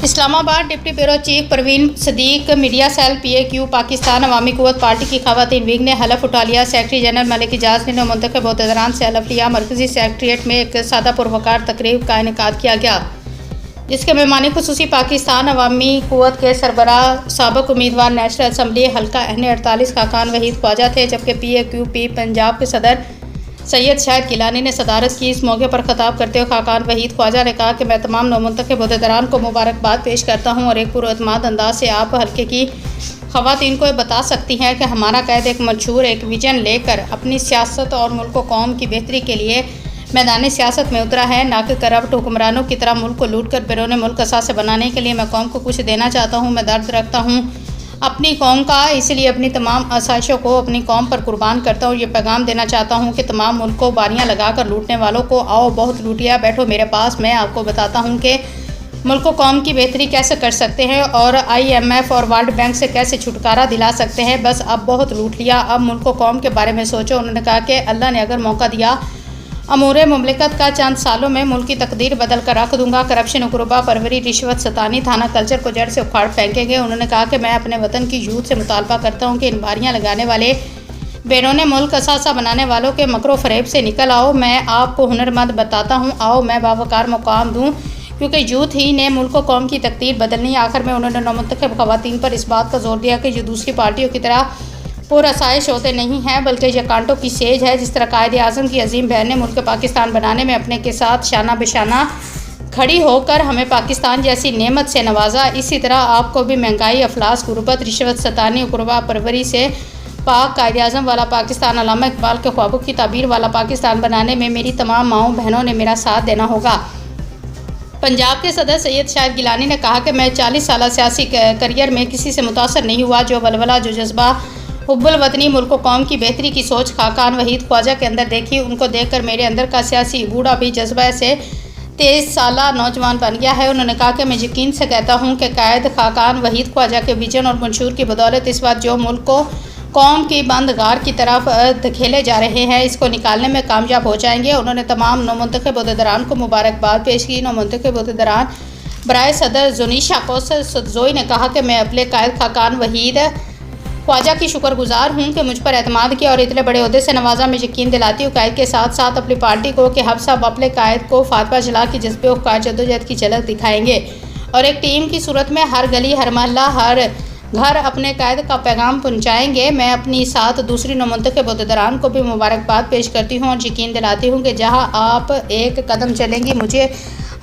Islamabad deputy bureau chief Parveen Sadiq media cell PAQ Pakistan Awami Quwwat party की खवातीन wing ने हलफ उठा लिया। सेक्रेटरी जनरल मलिक इजाज़ ने मुंतखब अहदेदारान से हलफ लिया। मरकजी सेक्रेटरीट में एक सादा पुरवकार तकरीब का इनेकाद किया गया, जिसके मेहमानी खुसूसी पाकिस्तान अवामी कुव्वत के सरबराह साबिक उम्मीदवार नेशनल असम्बली हल्का N 48 खाकान वहीद ख्वाजा थे, जबकि PAQP पंजाब के सदर सैयद शाहिद गिलानी ने सदारत की। इस मौके पर खिताब करते हुए खाकान वहीद ख्वाजा ने कहा कि मैं तमाम नौमुंतखब अहदेदारान को मुबारकबाद पेश करता हूँ और एक पुरअतमाद अंदाज से आप हल्के की खवातीन को बता सकती हैं कि हमारा कैद एक मंशूर एक विजन लेकर अपनी सियासत और मुल्क व कौम की बेहतरी के लिए मैदानी सियासत में उतरा है, ना कि करप्ट हुक्मरानों की तरह मुल्क को लूट कर बैरून मुल्क असासे बनाने के लिए। मैं कौम को कुछ देना चाहता हूँ, मैं दर्द रखता हूँ अपनी कौम का, इसलिए अपनी तमाम आसाइशों को अपनी कौम पर कुर्बान करता हूँ। ये पैगाम देना चाहता हूँ कि तमाम मुल्क को बारियाँ लगाकर लूटने वालों को आओ बहुत लूटिया बैठो मेरे पास, मैं आपको बताता हूँ कि मुल्क को कौम की बेहतरी कैसे कर सकते हैं और IMF और वर्ल्ड बैंक से कैसे छुटकारा दिला सकते हैं। बस अब बहुत लूट लिया, अब मुल्क को कौम के बारे में सोचो। उन्होंने कहा कि अल्लाह ने अगर मौका दिया अमूर मुमलिकत का चंद सालों में मुल्क की तकदीर बदल कर रख दूंगा। करप्शन, उकरुबा परवरी, रिश्वत सतानी, थाना कल्चर को जड़ से उखाड़ फेंकेंगे। उन्होंने कहा कि मैं अपने वतन की यूथ से मुतालबा करता हूँ कि इन बारियाँ लगाने वाले बैरून मुल्क असासा बनाने वालों के मकरो फरेब से निकल आओ। मैं आपको हुनरमंद बताता हूँ, आओ मैं बावकार मुकाम दूँ, क्योंकि यूथ ही ने मुल्क को कौम की तकदीर बदलनी। आखिर में उन्होंने नौमुंतखब खवातीन पर इस बात का जोर दिया कि ये दूसरी पार्टियों की तरह पुरअसाइश होते नहीं हैं, बल्कि यह कांटों की सेज है। जिस तरह कायदे आज़म की अजीम बहन ने मुल्क पाकिस्तान बनाने में अपने के साथ शाना बेशाना खड़ी होकर हमें पाकिस्तान जैसी नेमत से नवाजा, इसी तरह आपको भी महंगाई, अफलास, गुर्बत, रिश्वत सतानी, उकरुबा परवरी से पाक कायदे आज़म वाला पाकिस्तान, अल्लामा इकबाल के ख्वाबों की ताबीर वाला पाकिस्तान बनाने में मेरी तमाम माओं बहनों ने मेरा साथ देना होगा। पंजाब के सदर सैयद शाहिद गिलानी ने कहा कि मैं 40 साल सियासी करियर में किसी से मुतासर नहीं हुआ। जो वलवला, जो जज्बा हुब्बुल वतनी, मुल्क कौम की बेहतरी की सोच खाकान वहीद ख्वाजा के अंदर देखी, उनको देखकर मेरे अंदर का सियासी बूढ़ा भी जज्बा से 23 साला नौजवान बन गया है। उन्होंने कहा कि मैं यकीन से कहता हूँ कि कायद खाकान वहीद ख्वाजा के विजन और मंशूर की बदौलत इस बार जो मुल्क को कौम की बंदगार की तरफ धकेले जा रहे हैं, इसको निकालने में कामयाब हो जाएंगे। उन्होंने तमाम नौमुंतखब अहदेदारान को मुबारकबाद पेश की। नौमुंतखब अहदेदारान बराए सदर जुनीशा कौसर सदजोई ने कहा कि मैं अपने कायद खाकान वहीद ख्वाजा की शुक्रगुजार हूँ कि मुझ पर एतमाद किया और इतने बड़े ओहदे से नवाजा। मैं यकीन दिलाती हूँ कायद के साथ साथ अपनी पार्टी को कि हम सब अपने कायद को फातवा जला के जज्बे और जद्दोजहद की झलक दिखाएंगे और एक टीम की सूरत में हर गली, हर मोहल्ला, हर घर अपने कायद का पैगाम पहुँचाएंगे। मैं अपनी साथ दूसरी नौमुंतखब अहदेदारान को भी मुबारकबाद पेश करती हूँ और यकीन दिलाती हूँ कि जहाँ आप एक कदम चलेंगी, मुझे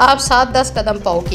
आप 7-10 कदम पाओगी।